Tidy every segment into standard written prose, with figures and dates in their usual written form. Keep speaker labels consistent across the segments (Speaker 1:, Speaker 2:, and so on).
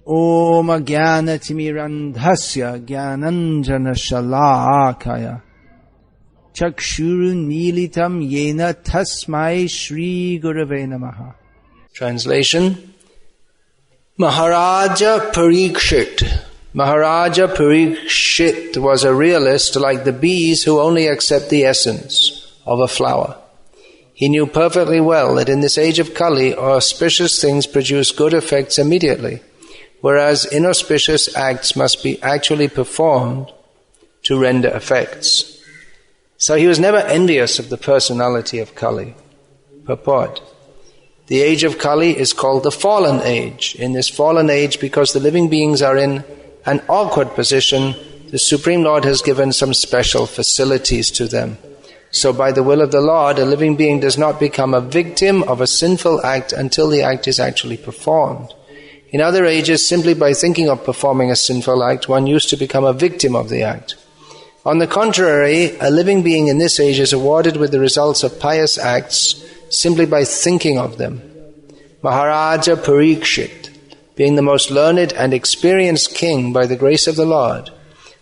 Speaker 1: Om Jnana-timirandhasya Jnananjana-shalakaya Chakshuru-militam yena tasmai Shri Gurave Namaha. Translation: Maharaja Parikshit was a realist like the bees who only accept the essence of a flower. He knew perfectly well that in this age of Kali, auspicious things produce good effects immediately, whereas inauspicious acts must be actually performed to render effects. So he was never envious of the personality of Kali. Purport: the age of Kali is called the fallen age. In this fallen age, because the living beings are in an awkward position, the Supreme Lord has given some special facilities to them. So by the will of the Lord, a living being does not become a victim of a sinful act until the act is actually performed. In other ages, simply by thinking of performing a sinful act, one used to become a victim of the act. On the contrary, a living being in this age is awarded with the results of pious acts simply by thinking of them. Maharaja Parikshit, being the most learned and experienced king by the grace of the Lord,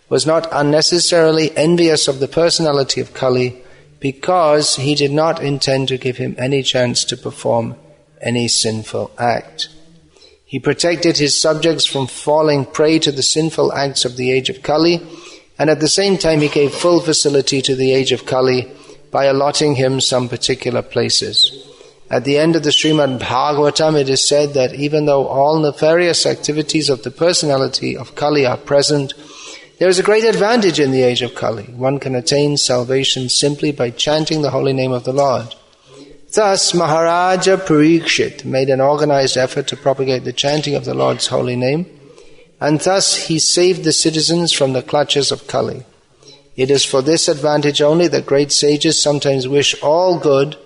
Speaker 1: was not unnecessarily envious of the personality of Kali because he did not intend to give him any chance to perform any sinful act. He protected his subjects from falling prey to the sinful acts of the age of Kali, and at the same time he gave full facility to the age of Kali by allotting him some particular places. At the end of the Srimad Bhagavatam, it is said that even though all nefarious activities of the personality of Kali are present, there is a great advantage in the age of Kali. One can attain salvation simply by chanting the holy name of the Lord. Thus, Maharaja Parikshit made an organized effort to propagate the chanting of the Lord's holy name, and thus he saved the citizens from the clutches of Kali. It is for this advantage only that great sages sometimes wish all good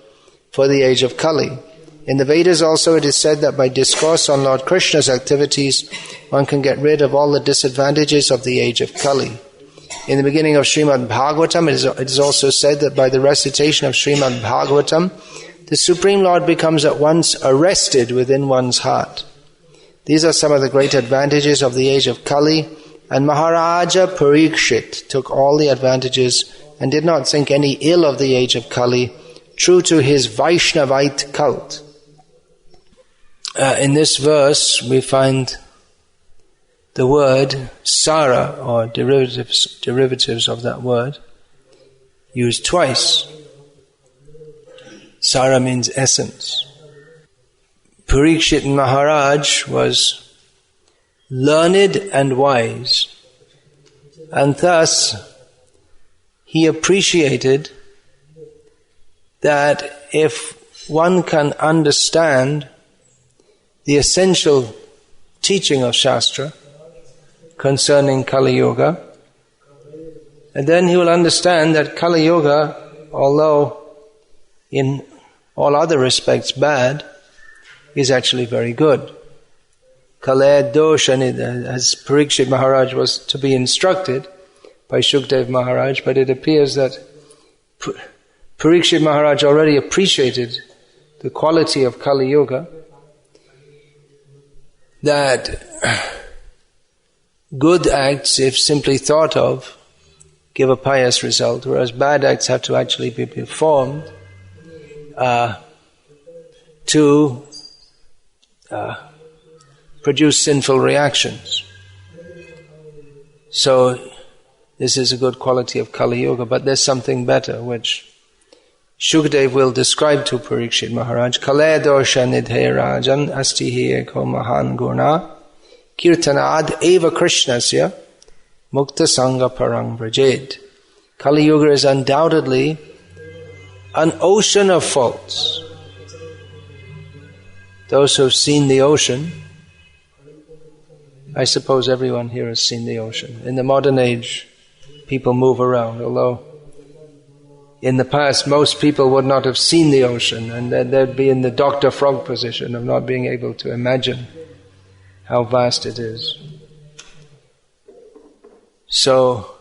Speaker 1: for the age of Kali. In the Vedas also it is said that by discourse on Lord Krishna's activities, one can get rid of all the disadvantages of the age of Kali. In the beginning of Srimad Bhagavatam, it is also said that by the recitation of Srimad Bhagavatam, the Supreme Lord becomes at once arrested within one's heart. These are some of the great advantages of the age of Kali, and Maharaja Parikshit took all the advantages and did not think any ill of the age of Kali, true to his Vaishnavite cult. In this verse we find the word Sara, or derivatives of that word, used twice. Sara means essence. Parikshit Maharaj was learned and wise, and thus he appreciated that if one can understand the essential teaching of Shastra concerning Kali Yuga, and then he will understand that Kali Yuga, although in all other respects bad, is actually very good. Kalaya dosha, as Parikshit Maharaj was to be instructed by Shukdev Maharaj, but it appears that Parikshit Maharaj already appreciated the quality of Kali Yuga, that good acts, if simply thought of, give a pious result, whereas bad acts have to actually be performed to produce sinful reactions. So this is a good quality of Kali Yuga, but there's something better which Shukdev will describe to Parikshit Maharaj. Kalaya dosha nidhe rajan asti hi eko mahan guna kirtanad eva krishnasya mukta sangha parang vrajed. Kali Yuga is undoubtedly an ocean of faults. Those who have seen the ocean, I suppose everyone here has seen the ocean. In the modern age, people move around, although in the past most people would not have seen the ocean, and they'd be in the Dr. Frog position of not being able to imagine how vast it is. So,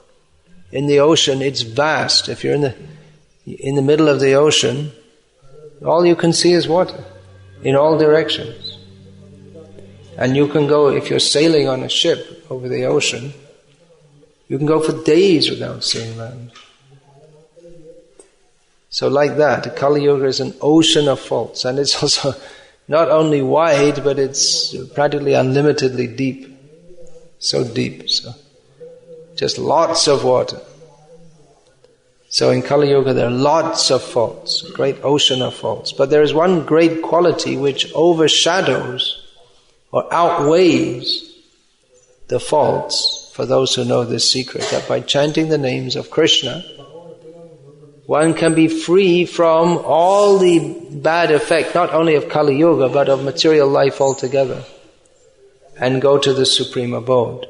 Speaker 1: in the ocean, it's vast. If you're in the middle of the ocean, all you can see is water in all directions. And you can go, if you're sailing on a ship over the ocean, you can go for days without seeing land. So like that, Kali Yuga is an ocean of faults, and it's also not only wide, but it's practically unlimitedly deep. So deep, so just lots of water. So in Kali Yuga there are lots of faults, a great ocean of faults. But there is one great quality which overshadows or outweighs the faults for those who know this secret, that by chanting the names of Krishna, one can be free from all the bad effect, not only of Kali Yuga, but of material life altogether, and go to the supreme abode.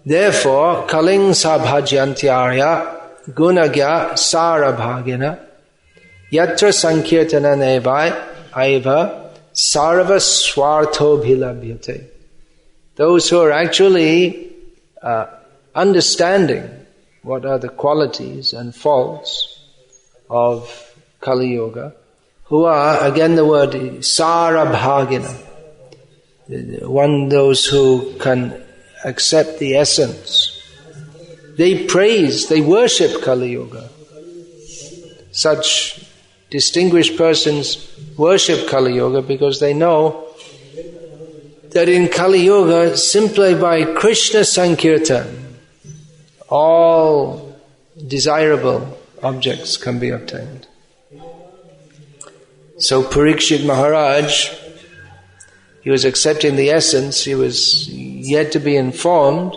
Speaker 1: Therefore, kaling sabhajyantyarya gunagya sarabhagina yatra sankirtana nevai aiva sarva swartho bhilabhyate. Those who are actually understanding what are the qualities and faults of Kali Yuga, who are, again the word sarabhagina, those who can accept the essence. They praise, they worship Kali Yuga. Such distinguished persons worship Kali Yuga because they know that in Kali Yuga, simply by Krishna Sankirtan, all desirable objects can be obtained. So Parikshit Maharaj, he was accepting the essence, he was yet to be informed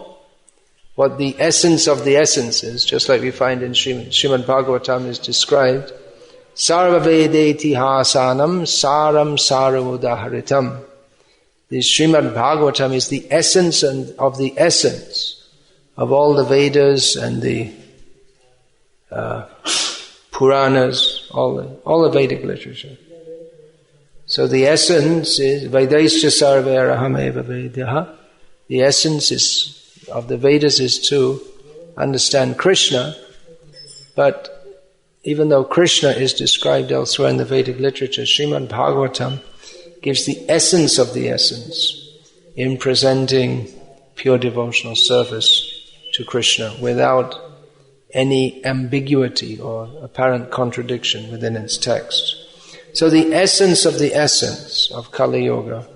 Speaker 1: what the essence of the essence is, just like we find in Srimad Bhagavatam is described, Sarva Vedeti Hasanam Saram Saramudaharitam. The Srimad Bhagavatam is the essence of the essence of all the Vedas and the Puranas, all the Vedic literature. So the essence is Vedaischa Sarvaraham Eva Vedyaha. The essence of the Vedas is to understand Krishna, but even though Krishna is described elsewhere in the Vedic literature, Srimad Bhagavatam gives the essence of the essence in presenting pure devotional service to Krishna without any ambiguity or apparent contradiction within its text. So the essence of Kali Yuga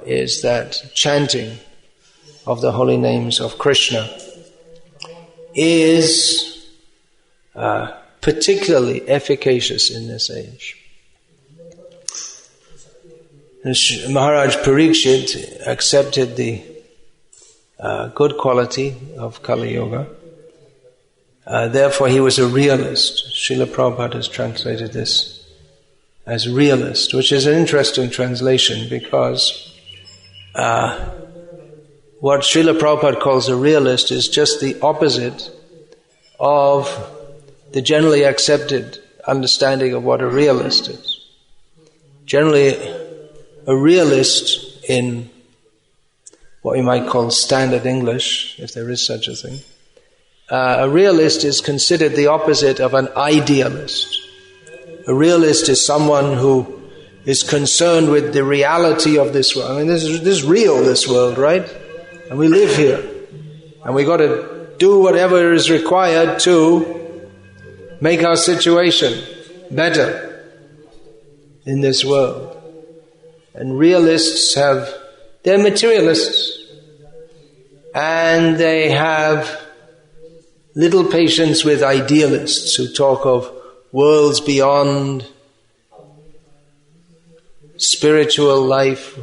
Speaker 1: is that chanting of the holy names of Krishna is particularly efficacious in this age. Maharaj Parikshit accepted the good quality of Kali Yuga. Therefore he was a realist. Srila Prabhupada has translated this as realist, which is an interesting translation because what Srila Prabhupada calls a realist is just the opposite of the generally accepted understanding of what a realist is. Generally, a realist in what we might call standard English, if there is such a thing, a realist is considered the opposite of an idealist. A realist is someone who is concerned with the reality of this world. I mean, this is real, this world, right? And we live here. And we got to do whatever is required to make our situation better in this world. And realists they're materialists. And they have little patience with idealists who talk of worlds beyond, spiritual life.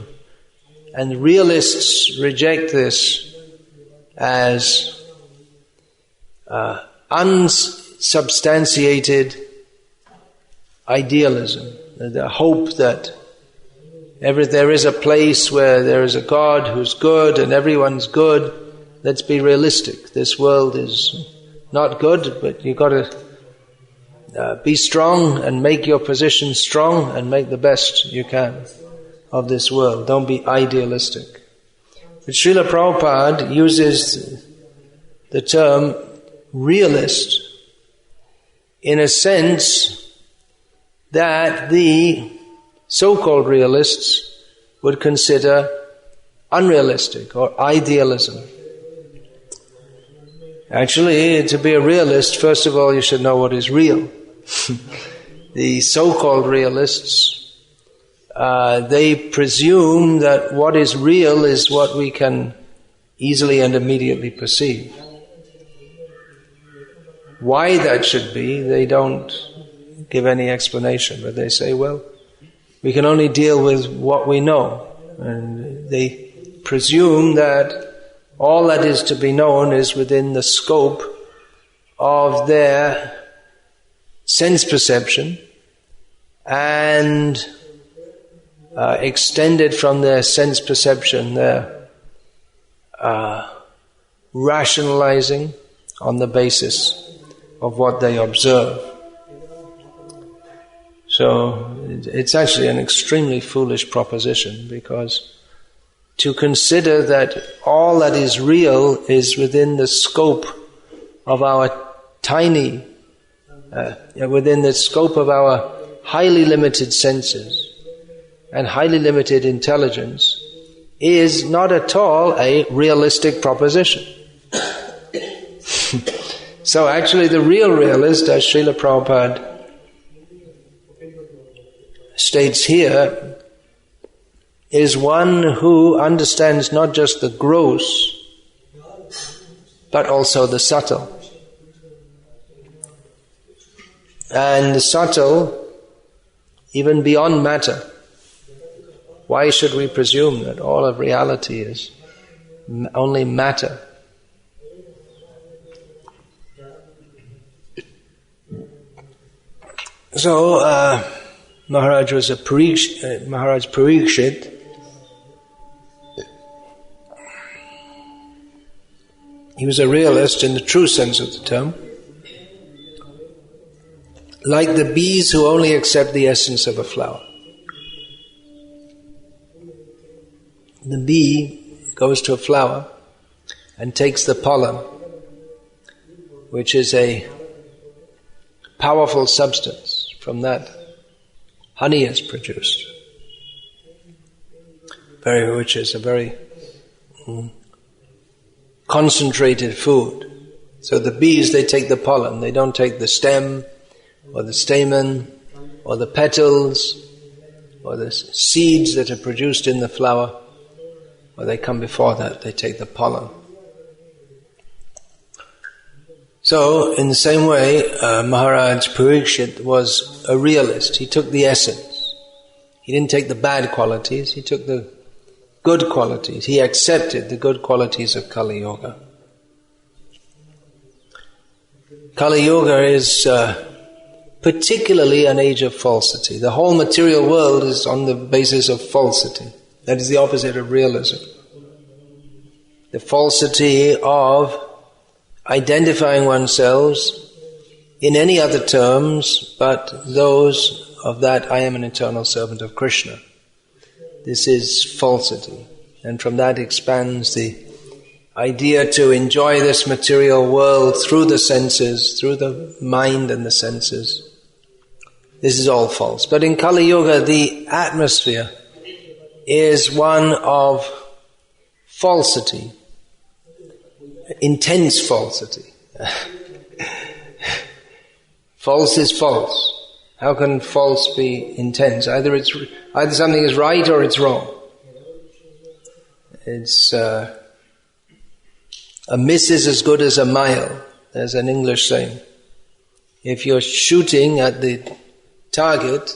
Speaker 1: And realists reject this as unsubstantiated idealism. The hope that there is a place where there is a God who's good and everyone's good. Let's be realistic. This world is not good, but you've got to be strong and make your position strong and make the best you can of this world. Don't be idealistic. But Srila Prabhupada uses the term realist in a sense that the so-called realists would consider unrealistic or idealism. Actually, to be a realist, first of all, you should know what is real. The so-called realists, they presume that what is real is what we can easily and immediately perceive. Why that should be, they don't give any explanation, but they say, well, we can only deal with what we know. And they presume that all that is to be known is within the scope of their sense perception and extended from their sense perception, their rationalizing on the basis of what they observe. So it's actually an extremely foolish proposition, because to consider that all that is real is within the scope of our tiny, within the scope of our highly limited senses and highly limited intelligence is not at all a realistic proposition. So actually the real realist, as Srila Prabhupada states here, is one who understands not just the gross, but also the subtle. And the subtle, even beyond matter. Why should we presume that all of reality is only matter? So, Maharaj Parikshit, he was a realist in the true sense of the term, like the bees who only accept the essence of a flower. The bee goes to a flower and takes the pollen, which is a powerful substance. From that, honey is produced, which is a very concentrated food. So the bees, they take the pollen, they don't take the stem or the stamen or the petals or the seeds that are produced in the flower, or they come before that, they take the pollen. So, in the same way, Maharaj Parikshit was a realist. He took the essence. He didn't take the bad qualities, he took the good qualities. He accepted the good qualities of Kali Yuga. Kali Yuga is particularly an age of falsity. The whole material world is on the basis of falsity. That is the opposite of realism. The falsity of identifying oneself in any other terms but those of that I am an eternal servant of Krishna. This is falsity. And from that expands the idea to enjoy this material world through the senses, through the mind and the senses. This is all false. But in Kali Yuga, the atmosphere is one of falsity. Intense falsity. False is false. How can false be intense? Either something is right or it's wrong. It's a miss is as good as a mile. There's an English saying. If you're shooting at the target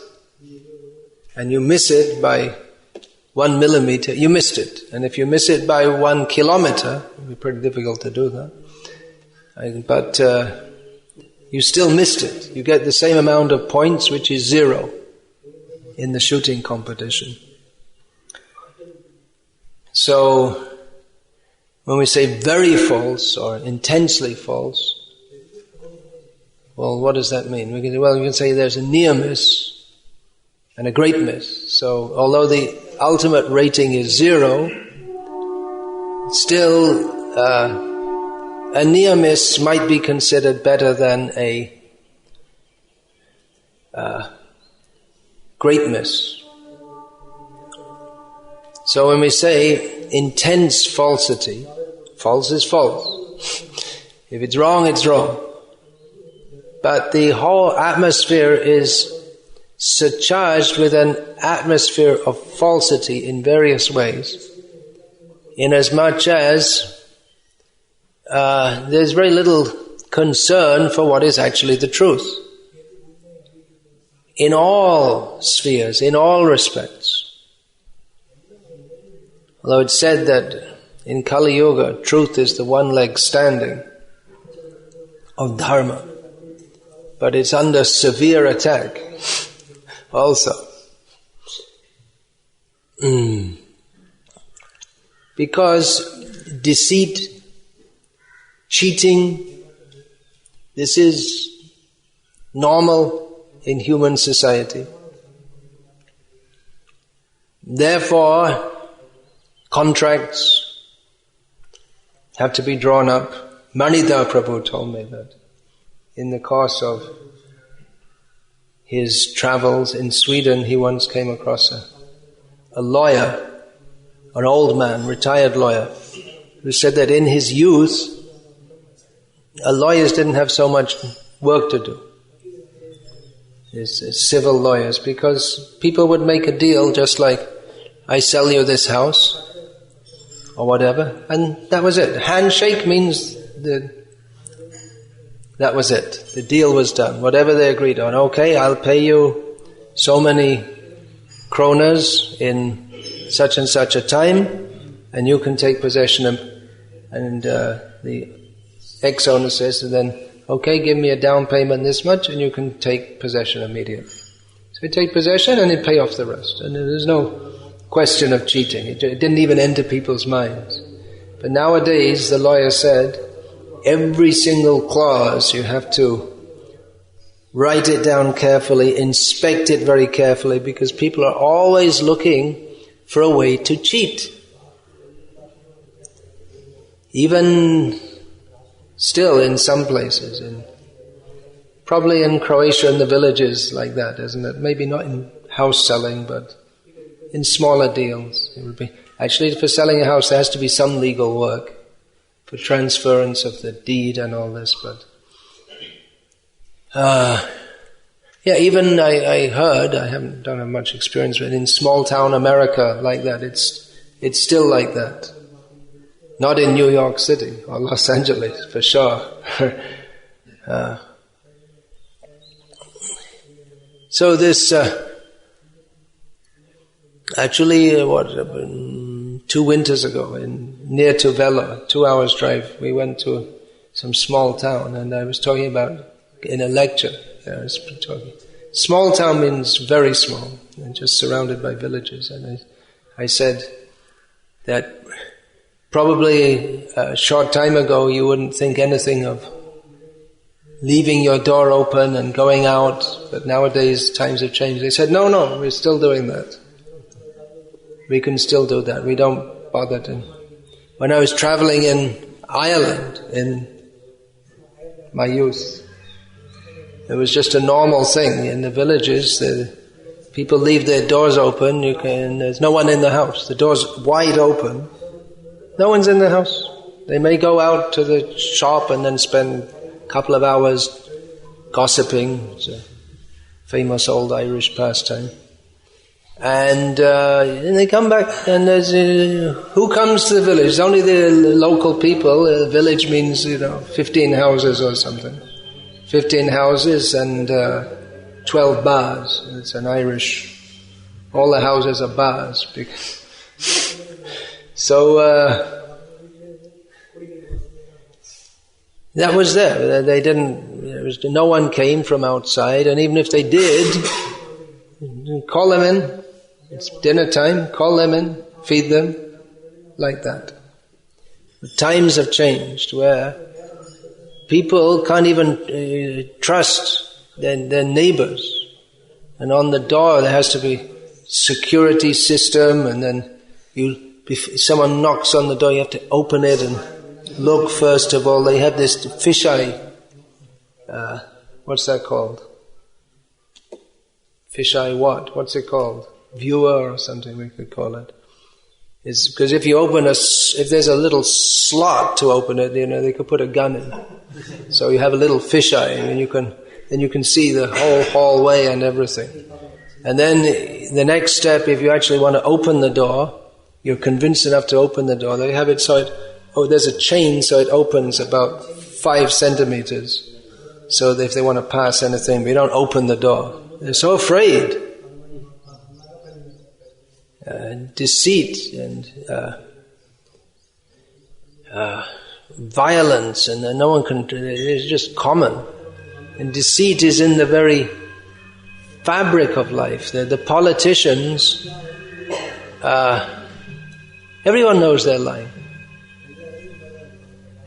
Speaker 1: and you miss it by 1 millimeter, you missed it. And if you miss it by 1 kilometer, it would be pretty difficult to do that. But you still missed it. You get the same amount of points, which is 0 in the shooting competition. So, when we say very false or intensely false, well, what does that mean? We can say there's a near miss and a great miss. So, although the ultimate rating is 0, still a near miss might be considered better than a great miss. So when we say intense falsity, false is false. If it's wrong, it's wrong. But the whole atmosphere is surcharged with an atmosphere of falsity in various ways, inasmuch as there's very little concern for what is actually the truth. In all spheres, in all respects. Although it's said that in Kali Yuga, truth is the one leg standing of Dharma. But it's under severe attack also. Because deceit, cheating, this is normal in human society. Therefore, contracts have to be drawn up. Manida Prabhu told me that in the course of his travels in Sweden, he once came across a lawyer, an old man, retired lawyer, who said that in his youth, lawyers didn't have so much work to do. As civil lawyers, because people would make a deal just like, I sell you this house, or whatever, and that was it. Handshake means that was it. The deal was done. Whatever they agreed on. Okay, I'll pay you so many kronas in such and such a time, and you can take possession of. And the ex-owner says to them, okay, give me a down payment this much, and you can take possession immediately. So you take possession and you pay off the rest. And there's no question of cheating. It didn't even enter people's minds. But nowadays, the lawyer said, every single clause you have to write it down carefully, inspect it very carefully, because people are always looking for a way to cheat. Even still in some places, probably in Croatia in the villages like that, isn't it? Maybe not in house selling, but in smaller deals. It would be. Actually, for selling a house there has to be some legal work for transference of the deed and all this, but even I heard, don't have much experience with it, in small town America like that, it's still like that. Not in New York City or Los Angeles, for sure. So this, actually, 2 winters ago, near to Vella, 2 hours drive, we went to some small town, and I was talking about, in a lecture, I was talking. Small town means very small, and just surrounded by villages, and I said that probably a short time ago you wouldn't think anything of leaving your door open and going out, but nowadays times have changed. They said, no, we're still doing that. We can still do that. We don't bother to. When I was traveling in Ireland in my youth, it was just a normal thing. In the villages, people leave their doors open. There's no one in the house. The door's wide open. No one's in the house. They may go out to the shop and then spend a couple of hours gossiping. It's a famous old Irish pastime. And they come back, and there's who comes to the village? It's only the local people. The village means 15 houses or something. 15 houses and 12 bars. It's an Irish. All the houses are bars. So that was there. They didn't. No one came from outside, and even if they did, call them in. It's dinner time. Call them in, feed them, like that. The times have changed, where people can't even trust their neighbors, and on the door there has to be security system, and then if someone knocks on the door, you have to open it and look first of all. They have this fisheye. What's that called? Fisheye what? What's it called? Viewer or something we could call it. It's because if there's a little slot to open it, they could put a gun in. So you have a little fisheye, and you can see the whole hallway and everything. And then the next step, if you actually want to open the door, you're convinced enough to open the door. They have it so there's a chain so it opens about 5 centimeters. So that if they want to pass anything, we don't open the door. They're so afraid. Deceit and violence, and no one can. It's just common. And deceit is in the very fabric of life. The politicians, everyone knows they're lying.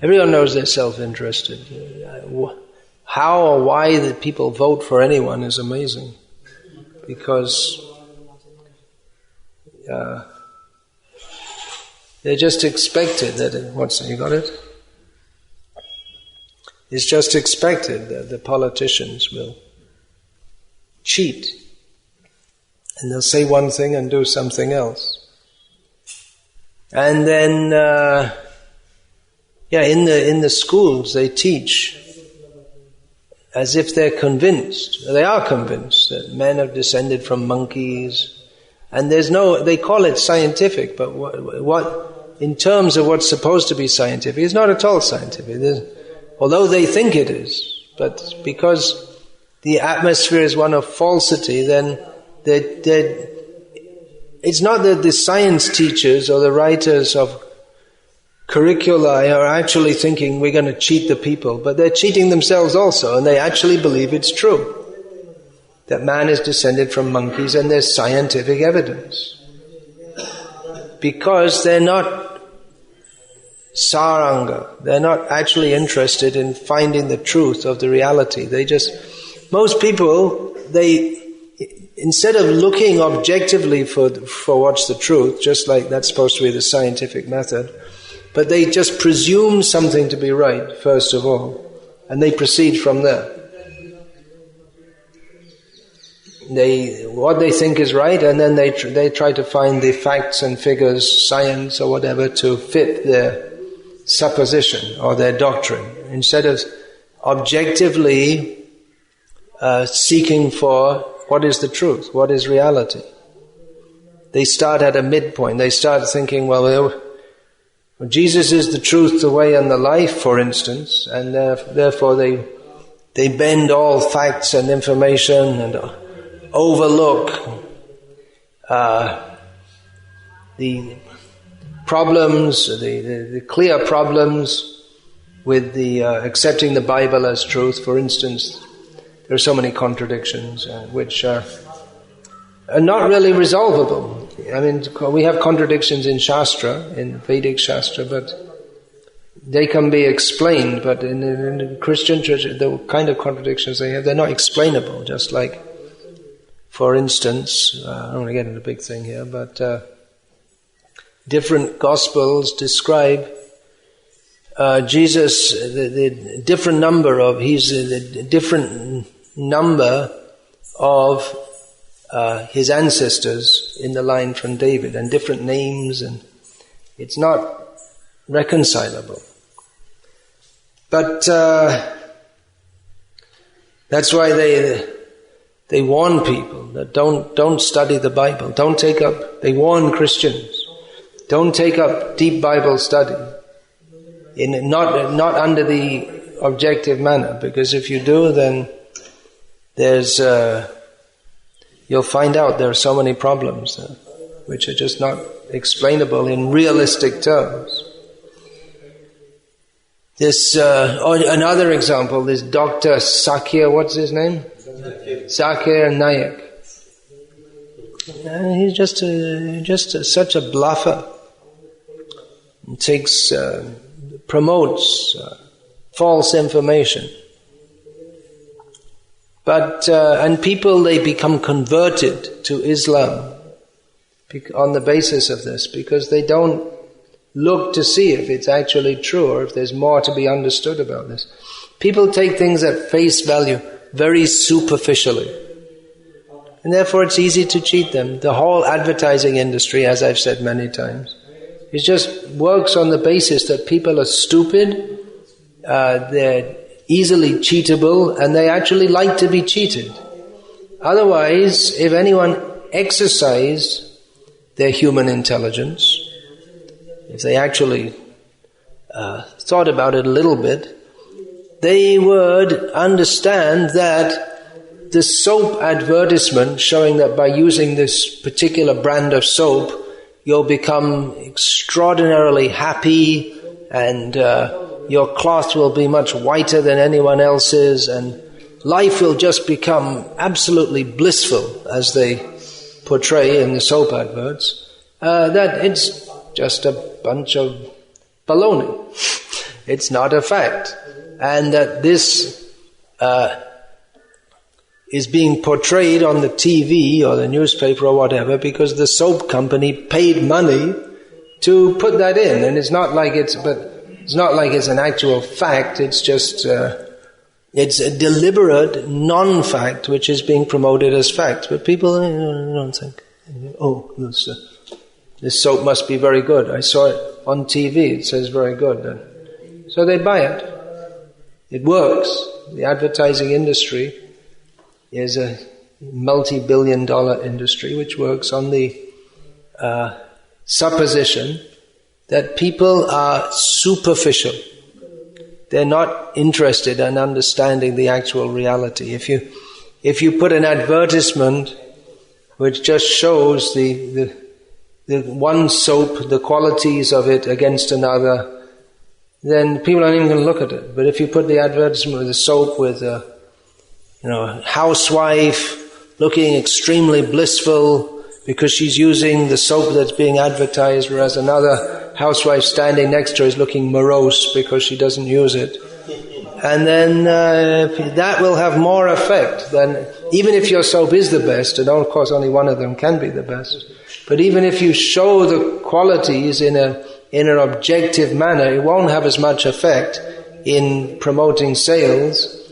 Speaker 1: Everyone knows they're self-interested. How or why that people vote for anyone is amazing, because they just expected that. You got it? It's just expected that the politicians will cheat, and they'll say one thing and do something else. And then, in the schools they teach as if they're convinced. They are convinced that men have descended from monkeys. And they call it scientific, but what in terms of what's supposed to be scientific, it's not at all scientific. Although they think it is, but because the atmosphere is one of falsity, then it's not that the science teachers or the writers of curricula are actually thinking we're going to cheat the people, but they're cheating themselves also, and they actually believe it's true. That man is descended from monkeys, and there's scientific evidence. Because they're not saranga, they're not actually interested in finding the truth of the reality. Most people, instead of looking objectively for what's the truth, just like that's supposed to be the scientific method, but they just presume something to be right, first of all, and they proceed from there. What they think is right, and then they try to find the facts and figures, science or whatever, to fit their supposition or their doctrine, instead of objectively seeking for what is the truth, what is reality. They start at a midpoint. They start thinking, well, Jesus is the truth, the way, and the life, for instance, and therefore they bend all facts and information and overlook the problems, the clear problems with the accepting the Bible as truth. For instance, there are so many contradictions which are not really resolvable. I mean, we have contradictions in Shastra, in Vedic Shastra, but they can be explained. But in the Christian church, the kind of contradictions they have, they're not explainable. Just like, for instance, I don't want to get into a big thing here, but different Gospels describe Jesus, the different number of his ancestors in the line from David, and different names, and it's not reconcilable. But that's why they warn people that don't study the Bible. They warn Christians, don't take up deep Bible study, not under the objective manner, because if you do, then there's you'll find out there are so many problems which are just not explainable in realistic terms. This another example, this Dr. Sakya, what's his name? Sakya Nayak. He's just such a bluffer. He promotes false information. But and people, they become converted to Islam on the basis of this, because they don't look to see if it's actually true or if there's more to be understood about this. People take things at face value very superficially, and therefore it's easy to cheat them. The whole advertising industry, as I've said many times, It just works on the basis that people are stupid, they're easily cheatable, and they actually like to be cheated. Otherwise, if anyone exercised their human intelligence, if they actually thought about it a little bit, they would understand that the soap advertisement showing that by using this particular brand of soap, you'll become extraordinarily happy and your cloth will be much whiter than anyone else's and life will just become absolutely blissful, as they portray in the soap adverts, that it's just a bunch of baloney. It's not a fact. And that this is being portrayed on the TV or the newspaper or whatever because the soap company paid money to put that in. And it's not like it's an actual fact. It's just it's a deliberate non-fact which is being promoted as fact. But people don't think, oh, this soap must be very good. I saw it on TV. It says very good. And so they buy it. It works. The advertising industry is a multi-billion-dollar industry which works on the supposition that people are superficial. They're not interested in understanding the actual reality. If you put an advertisement which just shows the one soap, the qualities of it against another, then people aren't even going to look at it. But if you put the advertisement with the soap with a housewife looking extremely blissful because she's using the soap that's being advertised, whereas another housewife standing next to her is looking morose because she doesn't use it. And then that will have more effect than, even if your soap is the best, and of course only one of them can be the best, but even if you show the qualities in an objective manner, it won't have as much effect in promoting sales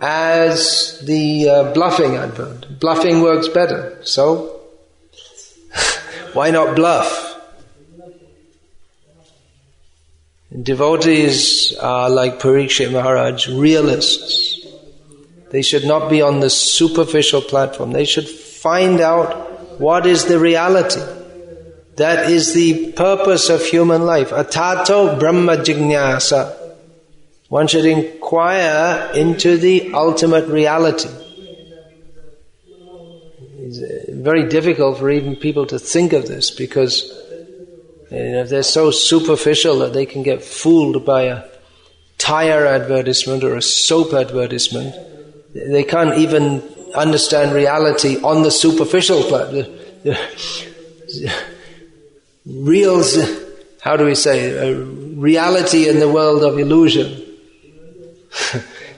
Speaker 1: as the bluffing advert. Bluffing works better, so why not bluff? Devotees are like Parikshit Maharaj, realists. They should not be on the superficial platform. They should find out what is the reality. That is the purpose of human life. Atato Brahma Jignasa. One should inquire into the ultimate reality. It's very difficult for even people to think of this because they're so superficial that they can get fooled by a tire advertisement or a soap advertisement. They can't even understand reality on the superficial platform. Reality in the world of illusion.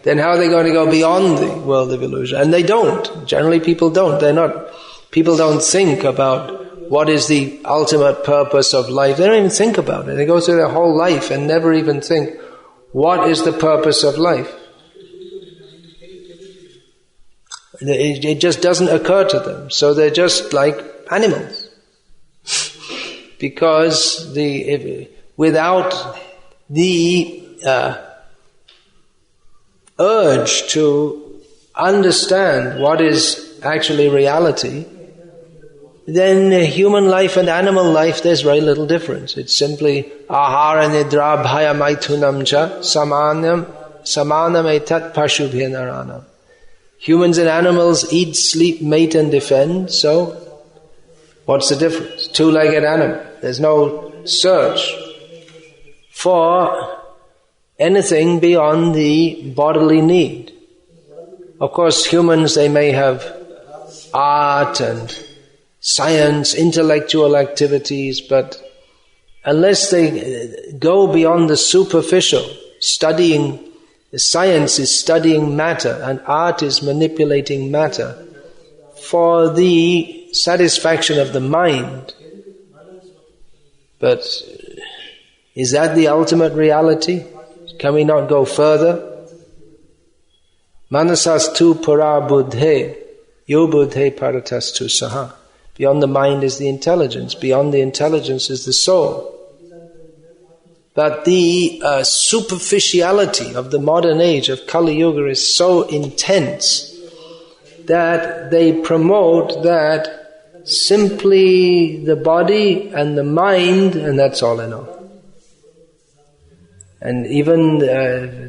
Speaker 1: Then how are they going to go beyond the world of illusion? And they don't. Generally people don't. People don't think about what is the ultimate purpose of life. They don't even think about it. They go through their whole life and never even think, what is the purpose of life? It just doesn't occur to them. So they're just like animals. Because without the urge to understand what is actually reality, then human life and animal life, there's very little difference. It's simply ahara nidra bhaya maithunam cha samanam etat pashubhya naranam. Humans and animals eat, sleep, mate and defend, so what's the difference? Two-legged animal. There's no search for anything beyond the bodily need. Of course, humans, they may have art and science, intellectual activities, but unless they go beyond the superficial, science is studying matter and art is manipulating matter for the satisfaction of the mind. But is that the ultimate reality? Can we not go further? Manasastu para buddhe, yo buddhe paratastu saha. Beyond the mind is the intelligence. Beyond the intelligence is the soul. But the superficiality of the modern age of Kali Yuga is so intense that they promote that simply the body and the mind, and that's all in all. And even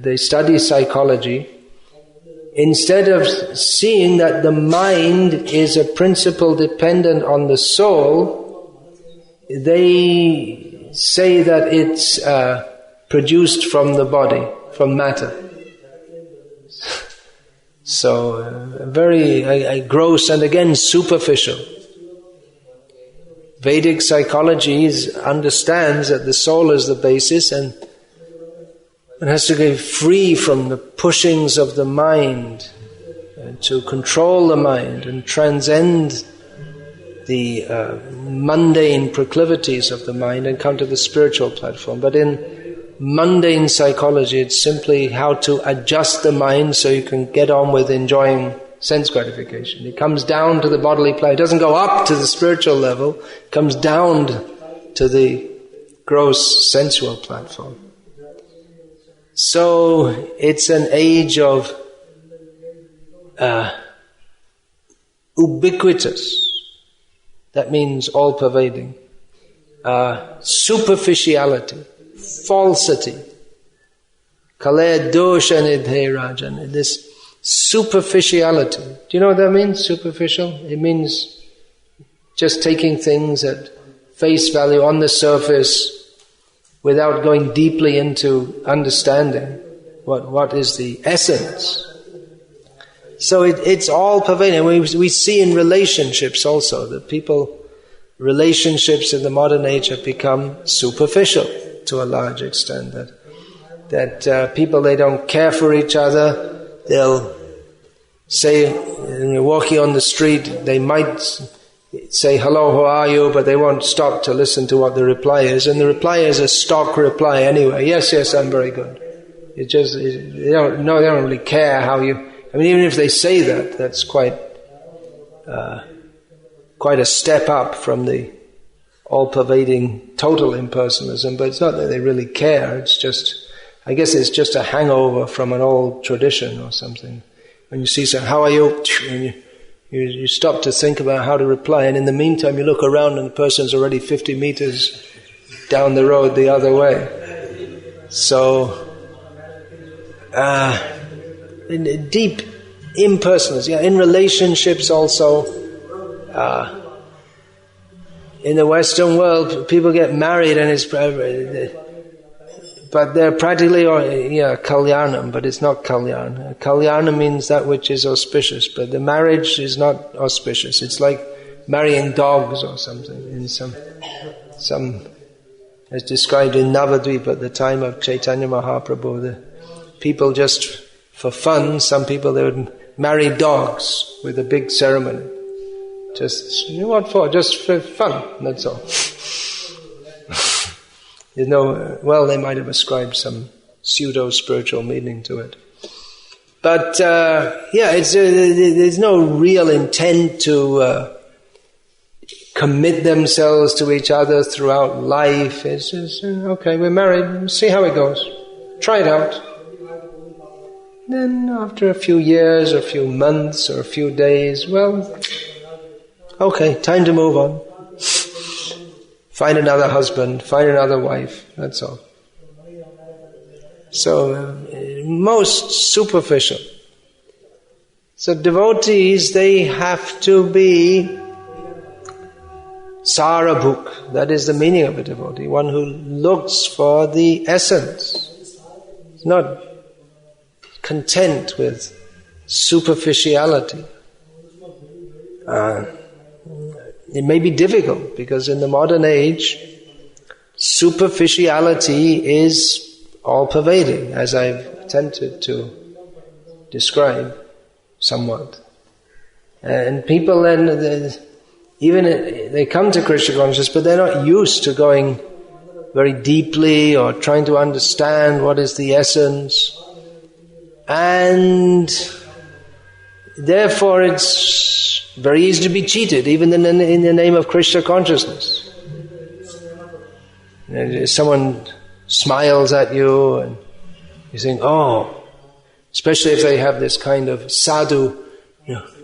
Speaker 1: they study psychology. Instead of seeing that the mind is a principle dependent on the soul, they say that it's produced from the body, from matter. So, very gross and again superficial. Vedic psychology understands that the soul is the basis and it has to get free from the pushings of the mind to control the mind and transcend the mundane proclivities of the mind and come to the spiritual platform. But in mundane psychology, it's simply how to adjust the mind so you can get on with enjoying sense gratification. It comes down to the bodily plane. It doesn't go up to the spiritual level. It comes down to the gross sensual platform. So it's an age of ubiquitous. That means all-pervading. Superficiality, falsity. Kale dosha nidhe rajan. This superficiality. Do you know what that means, superficial? It means just taking things at face value, on the surface, without going deeply into understanding what is the essence. So it's all pervading. We see in relationships also that relationships in the modern age have become superficial to a large extent. That people, they don't care for each other. They'll say, when you're walking on the street, they might say, hello, how are you? But they won't stop to listen to what the reply is. And the reply is a stock reply anyway. Yes, I'm very good. They don't really care how you... I mean, even if they say that, that's quite a step up from the all-pervading total impersonalism. But it's not that they really care. It's just, I guess it's just a hangover from an old tradition or something. When you see someone, how are you? And you stop to think about how to reply, and in the meantime you look around and the person's already 50 meters down the road the other way. So, in deep impersonalism, in relationships also. In the Western world, people get married and but they're practically, kalyanam, but it's not kalyan. Kalyana means that which is auspicious, but the marriage is not auspicious. It's like marrying dogs or something. In some as described in Navadvip at the time of Chaitanya Mahaprabhu, the people just for fun, some people, they would marry dogs with a big ceremony. Just, what for? Just for fun, that's all. They might have ascribed some pseudo-spiritual meaning to it. But, there's no real intent to commit themselves to each other throughout life. It's just, okay, we're married, see how it goes. Try it out. Then after a few years, or a few months, or a few days, okay, time to move on. Find another husband, find another wife, that's all. So, most superficial. So devotees, they have to be sarabhuk. That is the meaning of a devotee, one who looks for the essence. It's not content with superficiality. It may be difficult because in the modern age, superficiality is all-pervading, as I've attempted to describe somewhat. And people then, they come to Krishna consciousness, but they're not used to going very deeply or trying to understand what is the essence. And therefore it's very easy to be cheated, even in the name of Krishna consciousness. Someone smiles at you, and you think, oh, especially if they have this kind of sadhu,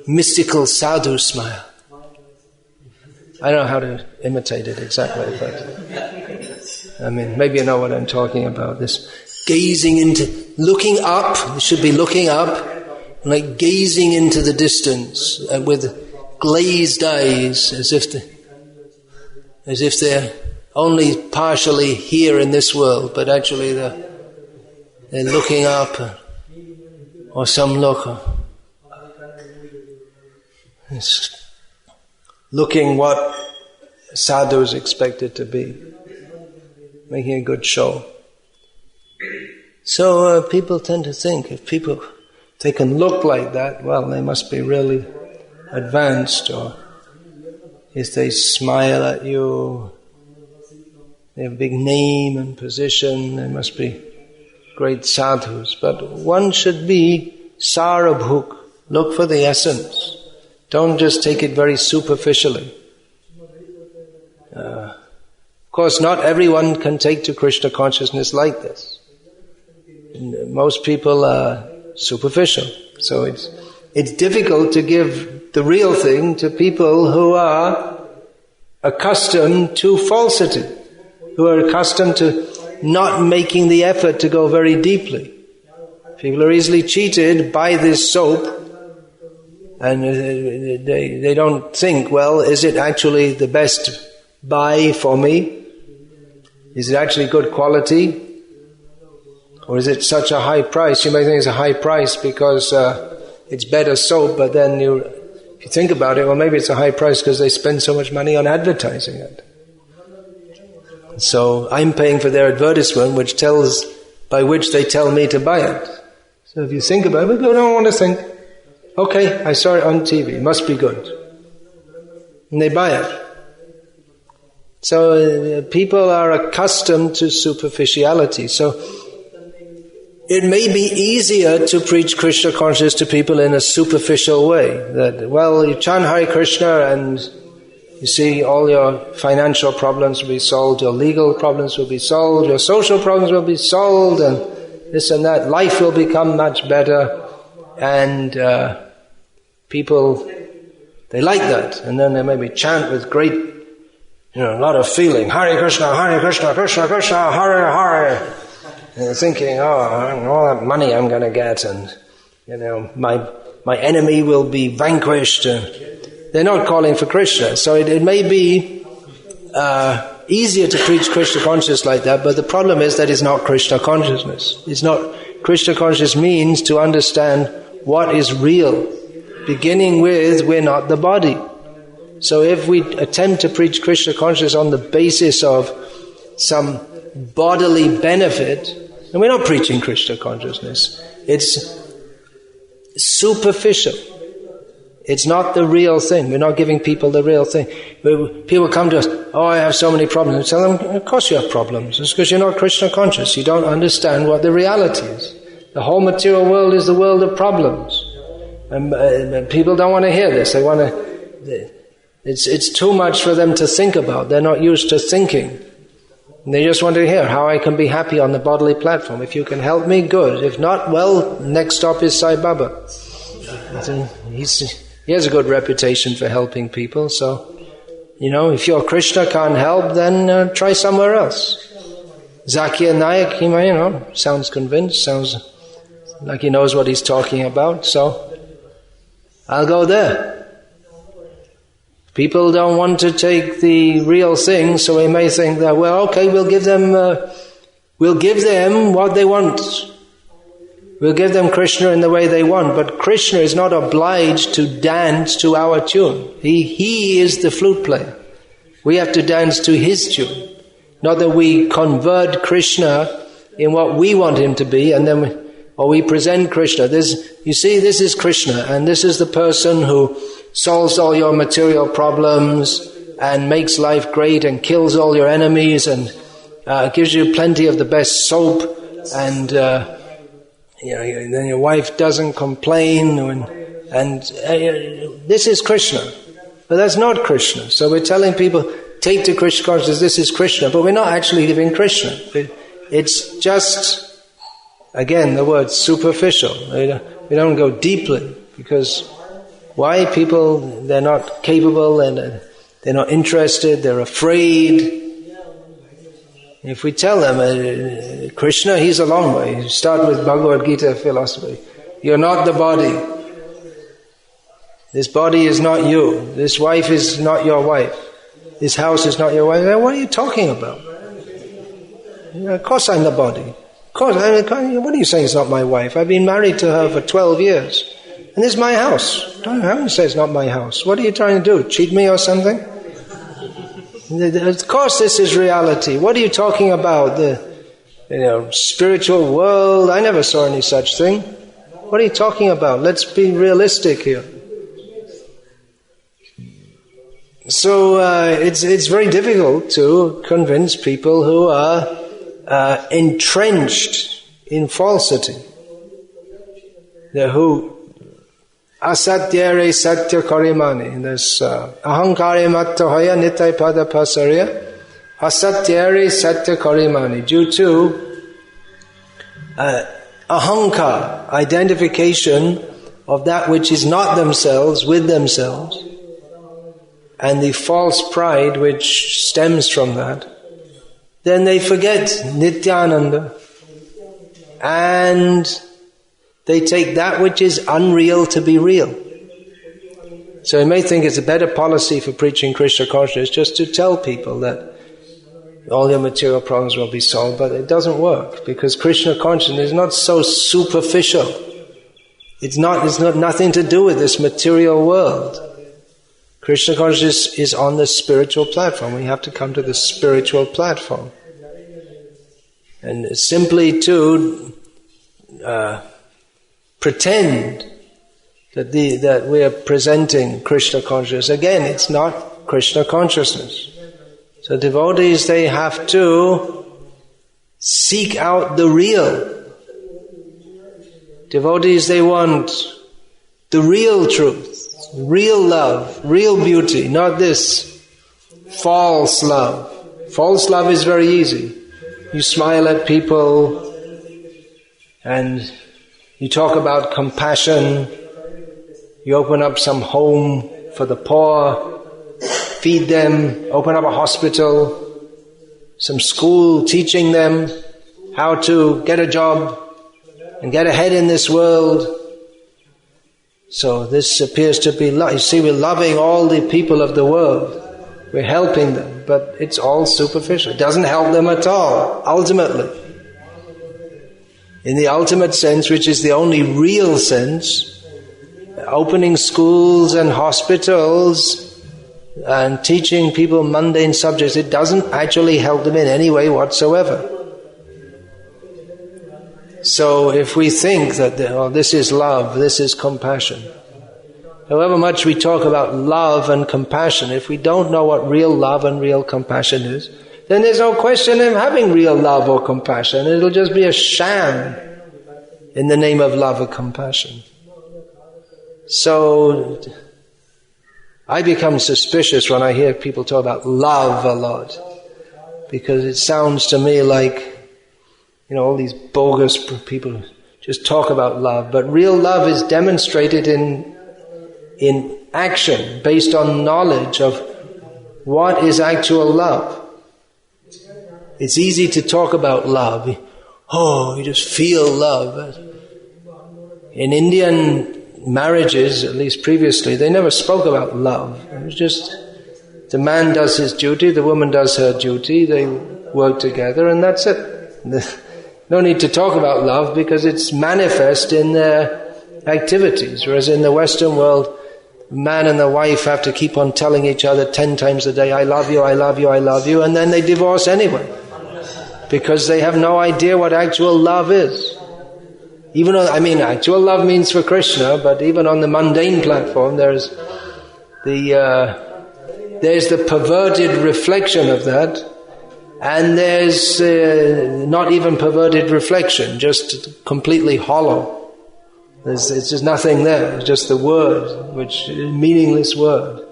Speaker 1: mystical sadhu smile. I don't know how to imitate it exactly, but I mean, maybe you know what I'm talking about. This looking up, you should be looking up, like gazing into the distance with glazed eyes, as if they're only partially here in this world, but actually they're looking up, or some look. It's looking what sadhu is expected to be, making a good show. So people tend to think if they can look like that, well, they must be really advanced, or if they smile at you, they have a big name and position, they must be great sadhus. But one should be sarabhuk, look for the essence. Don't just take it very superficially. Of course, not everyone can take to Krishna consciousness like this. Most people are superficial. So it's difficult to give the real thing to people who are accustomed to falsity, who are accustomed to not making the effort to go very deeply. People are easily cheated by this soap, and they don't think, well, is it actually the best buy for me? Is it actually good quality? Or is it such a high price? You may think it's a high price because it's better soap, but then if you think about it, well, maybe it's a high price because they spend so much money on advertising it. So I'm paying for their advertisement, by which they tell me to buy it. So if you think about it, people don't want to think, okay, I saw it on TV, it must be good. And they buy it. So people are accustomed to superficiality. So it may be easier to preach Krishna consciousness to people in a superficial way. That, well, you chant Hare Krishna and you see all your financial problems will be solved, your legal problems will be solved, your social problems will be solved, and this and that. Life will become much better. And people, they like that. And then they maybe chant with great, a lot of feeling. Hare Krishna, Krishna Krishna, Hare Hare. And they're thinking, all that money I'm going to get, and my enemy will be vanquished. They're not calling for Krishna. So it may be easier to preach Krishna consciousness like that, but the problem is that it's not Krishna consciousness. It's not Krishna consciousness means to understand what is real, beginning with we're not the body. So if we attempt to preach Krishna consciousness on the basis of some bodily benefit, and we're not preaching Krishna consciousness. It's superficial. It's not the real thing. We're not giving people the real thing. People come to us, I have so many problems. We tell them, of course you have problems. It's because you're not Krishna conscious. You don't understand what the reality is. The whole material world is the world of problems. And people don't want to hear this. They want to... It's too much for them to think about. They're not used to thinking. They just want to hear how I can be happy on the bodily platform. If you can help me, good. If not, well, next stop is Sai Baba. He has a good reputation for helping people. So, if your Krishna can't help, then try somewhere else. Zakir Naik, he sounds convinced, sounds like he knows what he's talking about. So, I'll go there. People don't want to take the real thing, so we may think that, well, okay, we'll give them what they want. We'll give them Krishna in the way they want, but Krishna is not obliged to dance to our tune. He is the flute player. We have to dance to his tune. Not that we convert Krishna in what we want him to be, and then we present Krishna. This is Krishna, and this is the person who solves all your material problems and makes life great and kills all your enemies and gives you plenty of the best soap, and then your wife doesn't complain, and this is Krishna. But that's not Krishna. So we're telling people, take to Krishna consciousness, this is Krishna, but we're not actually giving Krishna. it's just, again, the word superficial. We don't go deeply, because why? People, they're not capable, and they're not interested, they're afraid. If we tell them, Krishna, he's a long way. You start with Bhagavad-gita philosophy. You're not the body. This body is not you. This wife is not your wife. This house is not your wife. What are you talking about? Of course I'm the body. Of course, what are you saying it's not my wife? I've been married to her for 12 years. And this is my house. Don't say it's not my house. What are you trying to do? Cheat me or something? Of course this is reality. What are you talking about? The spiritual world? I never saw any such thing. What are you talking about? Let's be realistic here. So it's very difficult to convince people who are entrenched in falsity. Who asatyare satya karimani. There's ahankare mattahaya nitai pada pasarya asatyare satya karimani. Due to ahankar, identification of that which is not themselves with themselves, and the false pride which stems from that, then they forget Nityananda, and they take that which is unreal to be real. So you may think it's a better policy for preaching Krishna consciousness just to tell people that all your material problems will be solved, but it doesn't work, because Krishna consciousness is not so superficial. It's not nothing to do with this material world. Krishna consciousness is on the spiritual platform. We have to come to the spiritual platform. And simply to pretend that we are presenting Krishna consciousness, again, it's not Krishna consciousness. So devotees, they have to seek out the real. Devotees, they want the real truth. Real love, real beauty, not this false love. False love is very easy. You smile at people and you talk about compassion. You open up some home for the poor, feed them, open up a hospital, some school teaching them how to get a job and get ahead in this world. So this appears to be love. You see, we're loving all the people of the world. We're helping them, but it's all superficial. It doesn't help them at all, ultimately. In the ultimate sense, which is the only real sense, opening schools and hospitals and teaching people mundane subjects, it doesn't actually help them in any way whatsoever. So if we think that this is love, this is compassion, however much we talk about love and compassion, if we don't know what real love and real compassion is, then there's no question of having real love or compassion. It'll just be a sham in the name of love or compassion. So I become suspicious when I hear people talk about love a lot, because it sounds to me like all these bogus people just talk about love, but real love is demonstrated in action, based on knowledge of what is actual love. It's easy to talk about love. You just feel love. In Indian marriages, at least previously, they never spoke about love. It was just the man does his duty, the woman does her duty, they work together, and that's it. No need to talk about love, because it's manifest in their activities. Whereas in the Western world, man and the wife have to keep on telling each other 10 times a day, I love you, I love you, I love you, and then they divorce anyway. Because they have no idea what actual love is. Even though, actual love means for Krishna, but even on the mundane platform, there's the perverted reflection of that. And there's not even perverted reflection, just completely hollow. It's just nothing there. It's just the word, which is a meaningless word.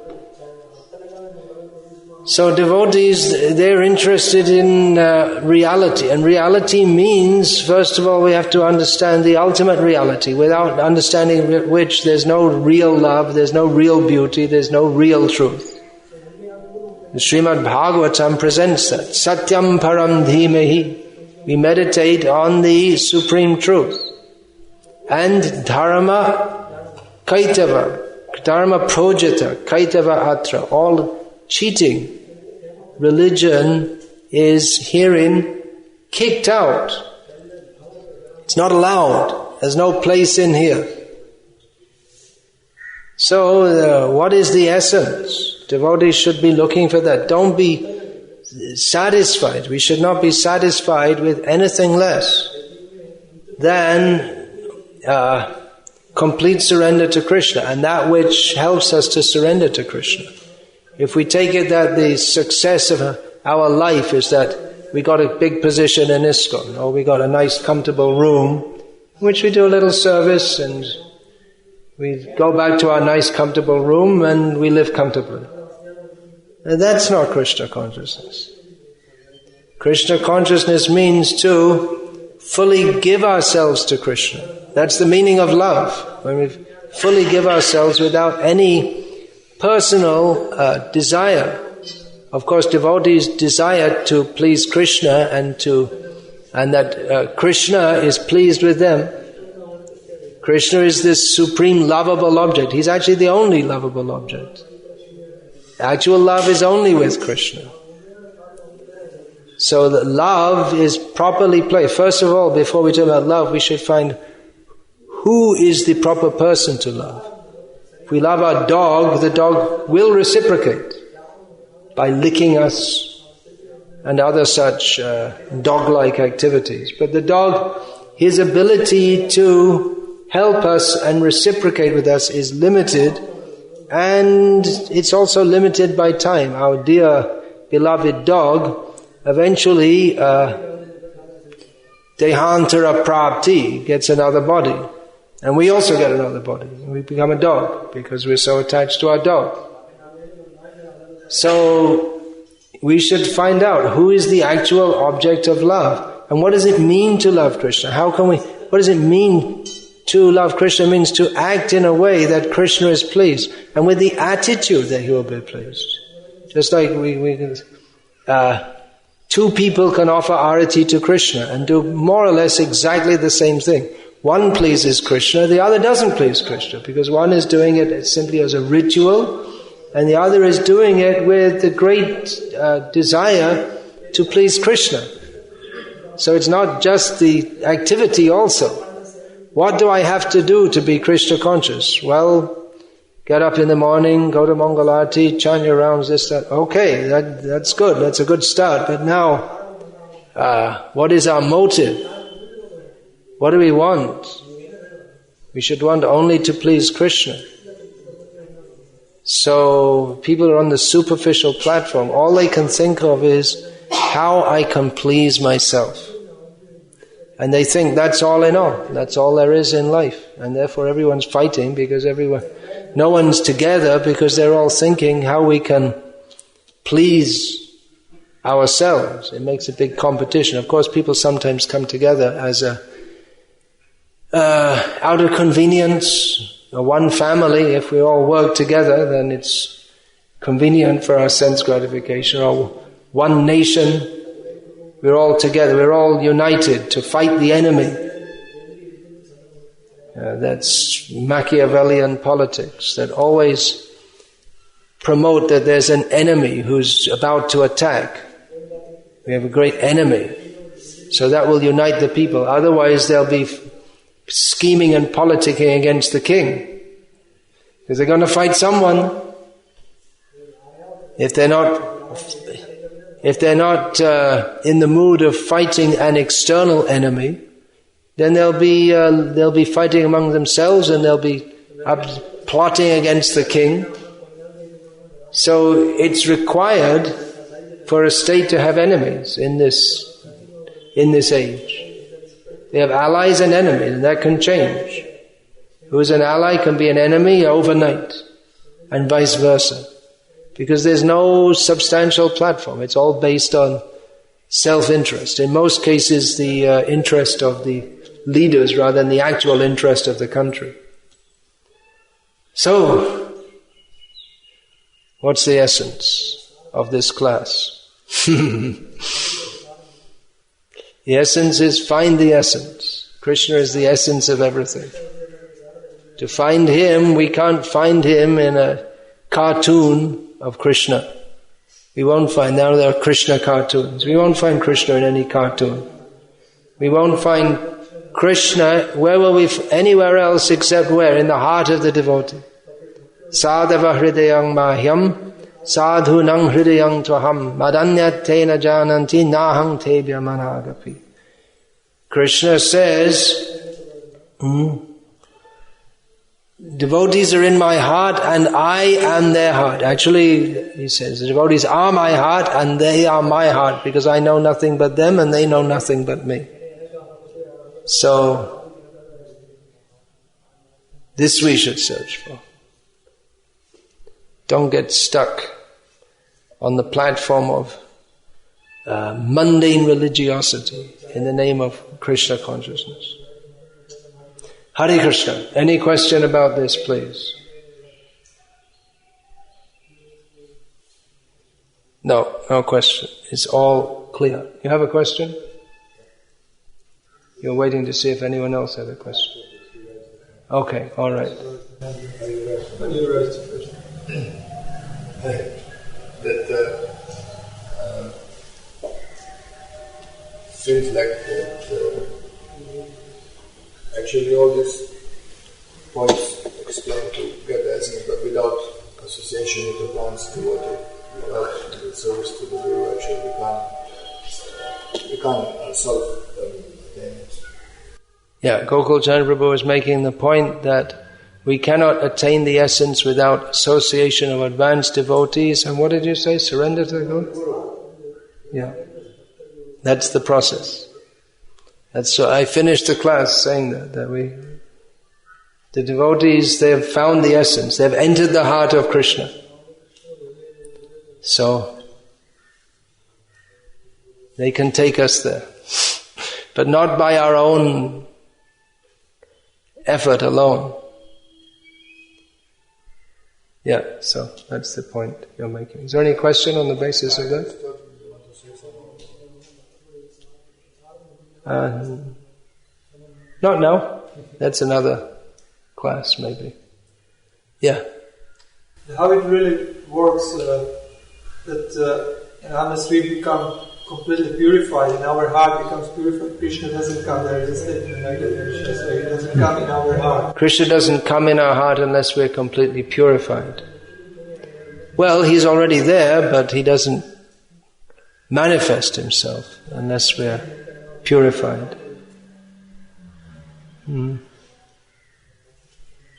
Speaker 1: So devotees, they're interested in reality. And reality means, first of all, we have to understand the ultimate reality, without understanding which there's no real love, there's no real beauty, there's no real truth. The Srimad Bhagavatam presents that. Satyam param dhimahi. We meditate on the supreme truth. And dharma kaitava, dharma projata, kaitava atra, all cheating religion is herein kicked out. It's not allowed. There's no place in here. So what is the essence? Devotees should be looking for that. Don't be satisfied. We should not be satisfied with anything less than complete surrender to Krishna, and that which helps us to surrender to Krishna. If we take it that the success of our life is that we got a big position in ISKCON, or we got a nice comfortable room in which we do a little service and we go back to our nice comfortable room and we live comfortably. And that's not Krishna consciousness. Krishna consciousness means to fully give ourselves to Krishna. That's the meaning of love, when we fully give ourselves without any personal desire. Of course, devotees desire to please Krishna and that Krishna is pleased with them. Krishna is this supreme lovable object. He's actually the only lovable object. Actual love is only with Krishna. So that love is properly placed. First of all, before we talk about love, we should find who is the proper person to love. If we love our dog, the dog will reciprocate by licking us and other such dog-like activities. But the dog, his ability to help us and reciprocate with us is limited, and it's also limited by time. Our dear beloved dog eventually dehantara prapti, gets another body. And we also get another body. We become a dog because we're so attached to our dog. So we should find out who is the actual object of love. And what does it mean to love Krishna? What does it mean to love Krishna? It means to act in a way that Krishna is pleased, and with the attitude that he will be pleased. Just like two people can offer arati to Krishna and do more or less exactly the same thing. One pleases Krishna, the other doesn't please Krishna, because one is doing it simply as a ritual, and the other is doing it with the great desire to please Krishna. So it's not just the activity also. What do I have to do to be Krishna conscious? Well, get up in the morning, go to Mangalarti, chant your rounds, this, that. Okay, that's good, that's a good start. But now, what is our motive? What do we want? We should want only to please Krishna. So people are on the superficial platform. All they can think of is how I can please myself. And they think that's all in all. That's all there is in life. And therefore everyone's fighting because no one's together because they're all thinking how we can please ourselves. It makes a big competition. Of course, people sometimes come together as out of convenience. One family, if we all work together, then it's convenient for our sense gratification. Or one nation, we're all together, we're all united to fight the enemy. That's Machiavellian politics that always promote that there's an enemy who's about to attack. We have a great enemy. So that will unite the people. Otherwise they'll be scheming and politicking against the king. Because they're going to fight someone. If they're not in the mood of fighting an external enemy, then they'll be fighting among themselves and they'll be plotting against the king. So it's required for a state to have enemies in this age. They have allies and enemies, and that can change. Who's an ally can be an enemy overnight, and vice versa. because there's no substantial platform. It's all based on self-interest. In most cases, the interest of the leaders rather than the actual interest of the country. So, what's the essence of this class? The essence is find the essence. Krishna is the essence of everything. To find Him, we can't find Him in a cartoon of Krishna. We won't find, now there are Krishna cartoons. We won't find Krishna in any cartoon. We won't find Krishna, where will we, anywhere else except where? In the heart of the devotee. Sadhava hridayang mahyam, sadhunang hridayang tvaham, madanyat tena jananti nahang tebhya managapi. Krishna says, devotees are in my heart and I am their heart. Actually, he says, the devotees are my heart and they are my heart, because I know nothing but them and they know nothing but me. So, this we should search for. Don't get stuck on the platform of mundane religiosity in the name of Krishna consciousness. Hare Krishna. Any question about this, please? No question. It's all clear. You have a question? You're waiting to see if anyone else has a question. Okay, all right.
Speaker 2: Seems like that actually all these points explain to get the essence, but without association with advanced devotee, without the service to the Guru, actually we can't self-attain it.
Speaker 1: Yeah, Gokul Chandra Prabhu is making the point that we cannot attain the essence without association of advanced devotees. And what did you say? Surrender to the Guru? Yeah. That's the process. So I finished the class saying that the devotees, they have found the essence. They have entered the heart of Krishna. So they can take us there. But not by our own effort alone. Yeah, so that's the point you're making. Is there any question on the basis of that? Not now. That's another class, maybe. Yeah.
Speaker 3: How it really works, that unless we become completely purified and our heart becomes purified, Krishna doesn't come there. It's a statement like that. So He doesn't come in our heart.
Speaker 1: Krishna doesn't come in our heart unless we're completely purified. Well, He's already there, but He doesn't manifest Himself unless we're purified.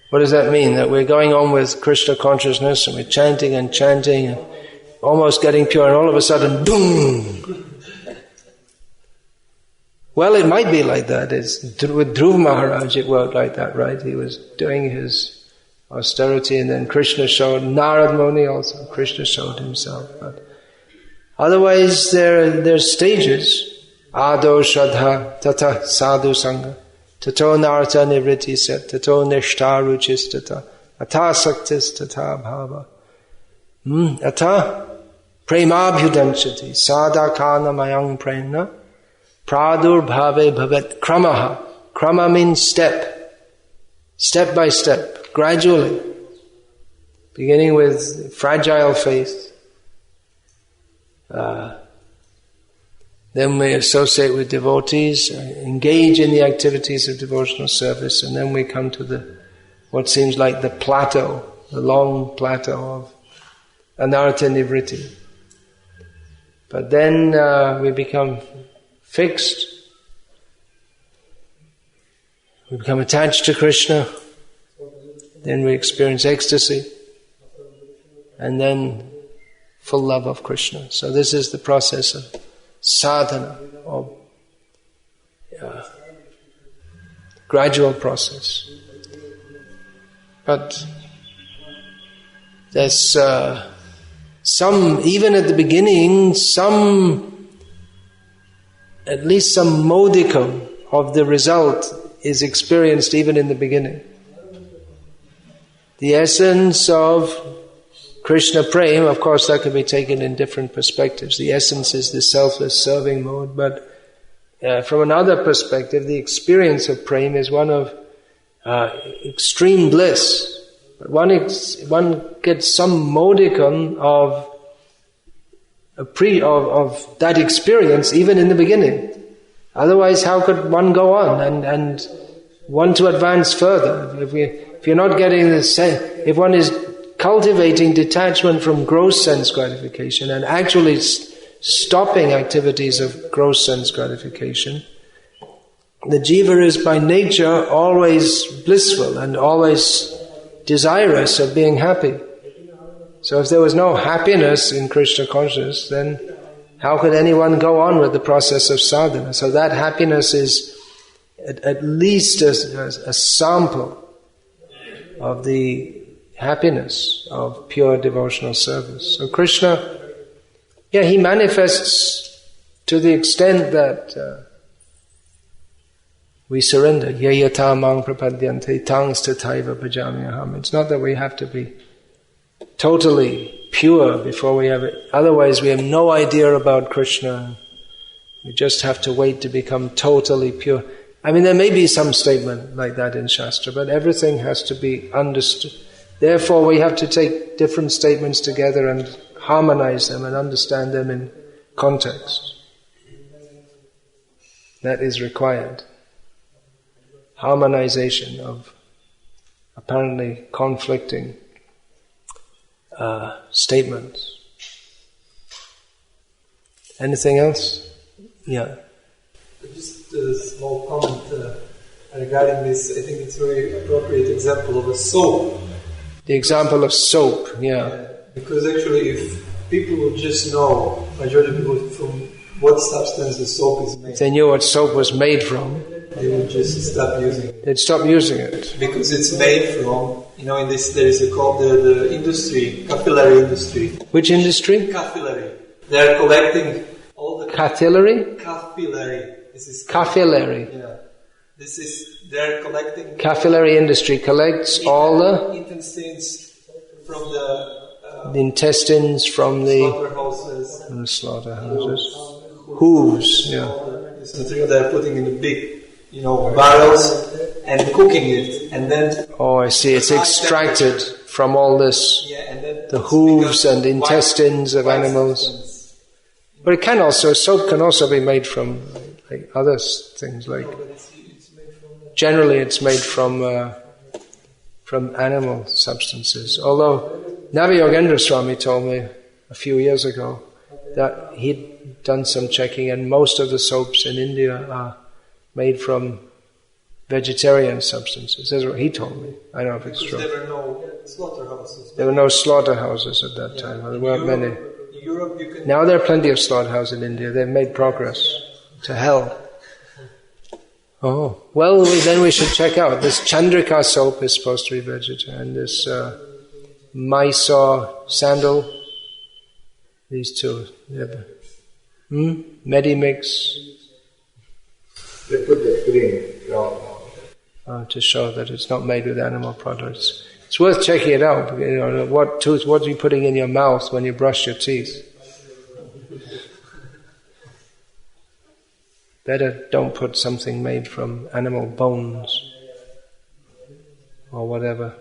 Speaker 1: What does that mean? That we're going on with Krishna consciousness and we're chanting and almost getting pure, and all of a sudden, boom! Well, it might be like that. With Dhruva Maharaj it worked like that, right? He was doing his austerity and then Krishna showed, Narad Muni also, Krishna showed himself. But otherwise there's stages. Ado Shraddha, Tata Sadhu Sangha, Tato Narata Nivritti Set, Tato Nishta Ruchistata, Ata Saktis Tata Bhava. Ata Premabhyudanchati, Sadhakana Mayang Premna, Pradur Bhave Bhavet Kramaha. Krama means step by step, gradually. Beginning with fragile faith. Then we associate with devotees, engage in the activities of devotional service, and then we come to what seems like the plateau, the long plateau of Anartha Nivritti. But then we become fixed, we become attached to Krishna, then we experience ecstasy, and then full love of Krishna. So this is the process of sadhana, of gradual process. But there's even at the beginning, at least some modicum of the result is experienced even in the beginning. The essence of Krishna Prema, of course, that can be taken in different perspectives. The essence is the selfless serving mode, but from another perspective, the experience of Prema is one of extreme bliss. But one gets some modicum of that experience even in the beginning. Otherwise, how could one go on and want to advance further? If you're not getting if one is cultivating detachment from gross sense gratification and actually stopping activities of gross sense gratification, the jiva is by nature always blissful and always desirous of being happy. So if there was no happiness in Krishna consciousness, then how could anyone go on with the process of sadhana? So that happiness is at least a sample of the happiness of pure devotional service. So Krishna, he manifests to the extent that we surrender. Yayata mang prapadyante tangs tataiva bhajamyaham. It's not that we have to be totally pure before we have it. Otherwise we have no idea about Krishna. We just have to wait to become totally pure. I mean, there may be some statement like that in Shastra, but everything has to be understood. Therefore we have to take different statements together and harmonize them and understand them in context. That is required. Harmonization of apparently conflicting statements. Anything else? Yeah.
Speaker 3: Just a small comment regarding this. I think it's a very appropriate example of a soap.
Speaker 1: The example of soap, yeah.
Speaker 3: Because actually, if people would just know, majority of people, from what substance the soap is made,
Speaker 1: if they knew what soap was made from,
Speaker 3: they would just stop using it.
Speaker 1: They'd stop using it.
Speaker 3: Because it's made from, in this there is called the industry, capillary industry.
Speaker 1: Which industry?
Speaker 3: Capillary. They are collecting all the...
Speaker 1: Capillary?
Speaker 3: Capillary. This is...
Speaker 1: Capillary.
Speaker 3: Yeah. They are collecting...
Speaker 1: Capillary industry collects all the...
Speaker 3: intestines from the
Speaker 1: intestines from the...
Speaker 3: slaughterhouses.
Speaker 1: From the slaughterhouses. Hooves, yeah.
Speaker 3: This material they are putting in the big, barrels and cooking it, and then...
Speaker 1: Oh, I see. It's extracted from all this,
Speaker 3: and then
Speaker 1: the hooves and intestines of animals. But it can also, soap can also be made from like other things, like... Generally it's made from animal substances. Although Naviyogendra Swami told me a few years ago that he'd done some checking and most of the soaps in India are made from vegetarian substances. That's what he told me. I don't know if it's true.
Speaker 3: There were no slaughterhouses.
Speaker 1: There were no slaughterhouses at that time. There weren't many. Now there are plenty of slaughterhouses in India. They've made progress to hell. Oh, well, then we should check out. This Chandrika soap is supposed to be vegetarian. This Mysore sandal, these two. Medimix.
Speaker 2: They put the green
Speaker 1: to show that it's not made with animal products. It's worth checking it out. What are you putting in your mouth when you brush your teeth? Better don't put something made from animal bones or whatever.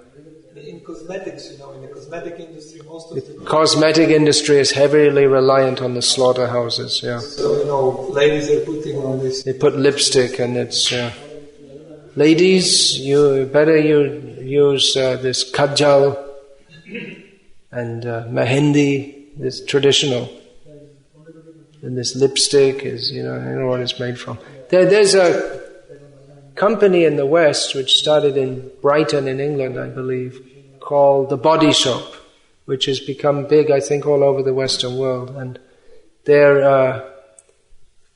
Speaker 3: In cosmetics, in the cosmetic industry, most of the
Speaker 1: cosmetic industry is heavily reliant on the slaughterhouses. Yeah.
Speaker 3: So ladies are putting on this.
Speaker 1: They put lipstick, and it's ladies. You better use this kajal and mehendi, this traditional. And this lipstick is, I don't know what it's made from. There's a company in the West which started in Brighton in England, I believe, called The Body Shop, which has become big, I think, all over the Western world. And their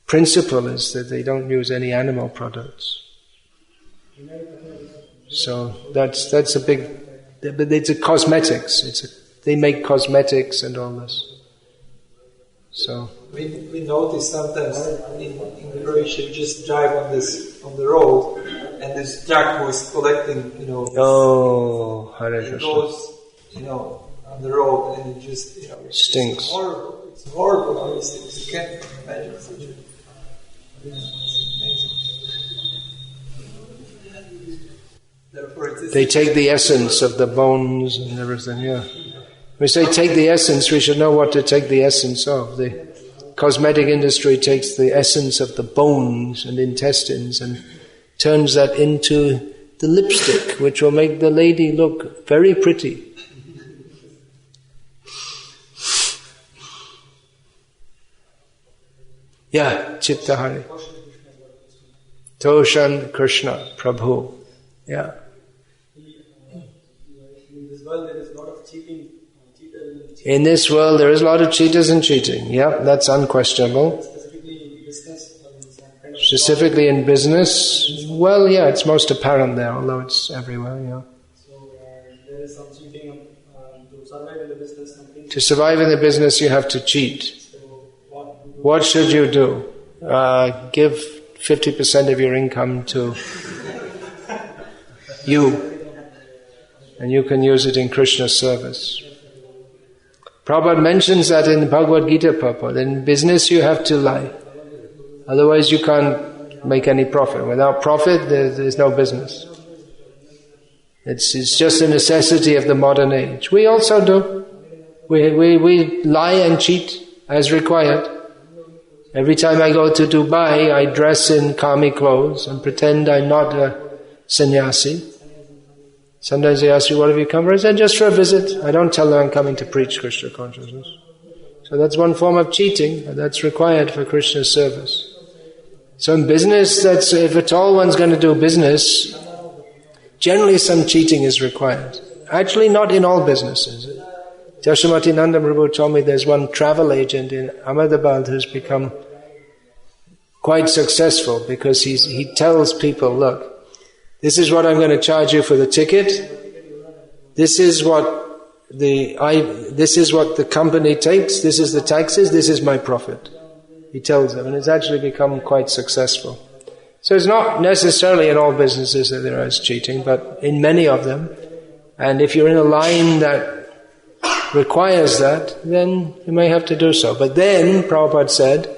Speaker 1: principle is that they don't use any animal products. So that's a big... But it's a cosmetics. It's a They make cosmetics and all this. So
Speaker 3: we notice sometimes in Croatia, you just drive on the road, and this jack who is collecting,
Speaker 1: Oh, Hare
Speaker 3: it
Speaker 1: Krishna.
Speaker 3: goes, on the road, and it just,
Speaker 1: Stinks.
Speaker 3: It's horrible. It's horrible. All these things. You can't imagine such a. It's amazing. Therefore,
Speaker 1: They take the essence of the bones and everything. Yeah. We say take the essence. We should know what to take the essence of. The cosmetic industry takes the essence of the bones and intestines and turns that into the lipstick, which will make the lady look very pretty. Yeah, Chitta Hari. Toshan Krishna, Prabhu. Yeah. In this world there is a lot of cheaters and cheating. Yeah, that's unquestionable. Specifically in business, well, yeah, it's most apparent there, although it's everywhere, yeah.
Speaker 4: So there is some cheating to survive in the business.
Speaker 1: To survive in the business, you have to cheat. What should you do? Give 50% of your income to you, and you can use it in Krishna's service. Prabhupada mentions that in the Bhagavad-gita purport. In business you have to lie. Otherwise you can't make any profit. Without profit there's no business. It's just a necessity of the modern age. We also do. We lie and cheat as required. Every time I go to Dubai, I dress in kami clothes and pretend I'm not a sannyasi. Sometimes they ask me, what have you come for? I said, just for a visit. I don't tell them I'm coming to preach Krishna consciousness. So that's one form of cheating, and that's required for Krishna's service. So in business, that's if at all one's going to do business, generally some cheating is required. Actually, not in all businesses. Jashamati Nanda Prabhu told me there's one travel agent in Ahmedabad who's become quite successful because he tells people, look, this is what I'm going to charge you for the ticket. This is what the company takes. This is the taxes. This is my profit. He tells them, and it's actually become quite successful. So it's not necessarily in all businesses that there is cheating, but in many of them. And if you're in a line that requires that, then you may have to do so. But then, Prabhupada said,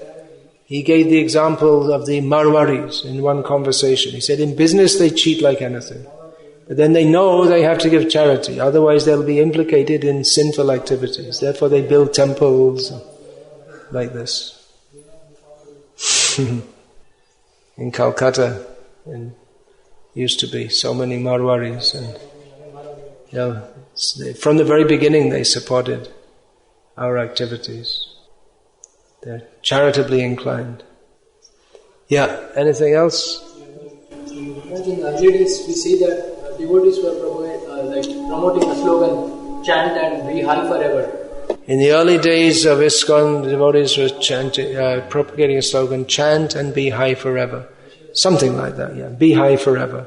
Speaker 1: he gave the example of the Marwaris in one conversation. He said, in business they cheat like anything. But then they know they have to give charity. Otherwise they'll be implicated in sinful activities. Therefore they build temples like this. In Calcutta, used to be so many Marwaris. And from the very beginning they supported our activities. They're charitably inclined. Yeah, anything else?
Speaker 4: In early days, we see that devotees were promoting the slogan, chant and be high forever.
Speaker 1: In the early days of ISKCON, the devotees were propagating a slogan, chant and be high forever. Something like that, yeah. Be high forever.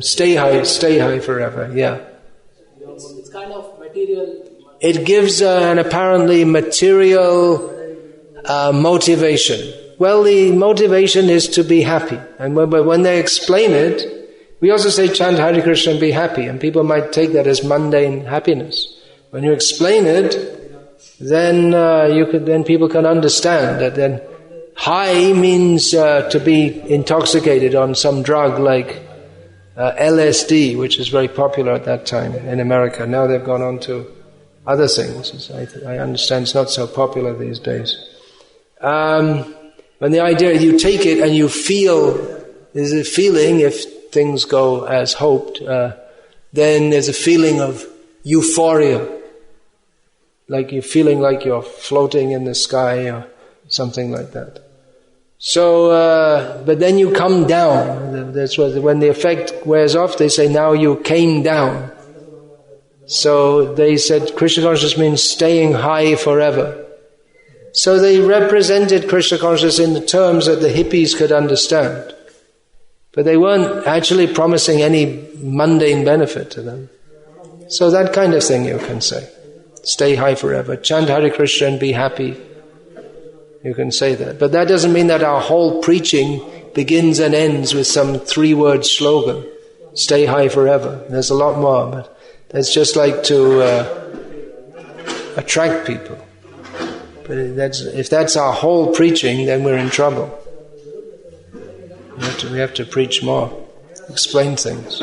Speaker 1: Stay high forever, yeah.
Speaker 4: It's kind of material.
Speaker 1: It gives an apparently material motivation. Well, the motivation is to be happy. And when they explain it, we also say chant Hare Krishna and be happy. And people might take that as mundane happiness. When you explain it, then people can understand that then high means to be intoxicated on some drug like LSD, which is very popular at that time in America. Now they've gone on to other things. I understand it's not so popular these days. When the idea you take it and you feel, there's a feeling, if things go as hoped, then there's a feeling of euphoria. Like you're feeling like you're floating in the sky or something like that. So, but then you come down. That's when the effect wears off, they say, now you came down. So they said Krishna consciousness means staying high forever. So they represented Krishna consciousness in the terms that the hippies could understand. But they weren't actually promising any mundane benefit to them. So that kind of thing you can say. Stay high forever. Chant Hare Krishna and be happy. You can say that. But that doesn't mean that our whole preaching begins and ends with some 3-word slogan. Stay high forever. There's a lot more, but that's just like to attract people. But if that's our whole preaching, then we're in trouble. We have to preach more, explain things.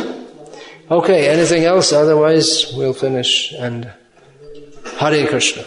Speaker 1: Okay, anything else? Otherwise, we'll finish. And Hare Krishna.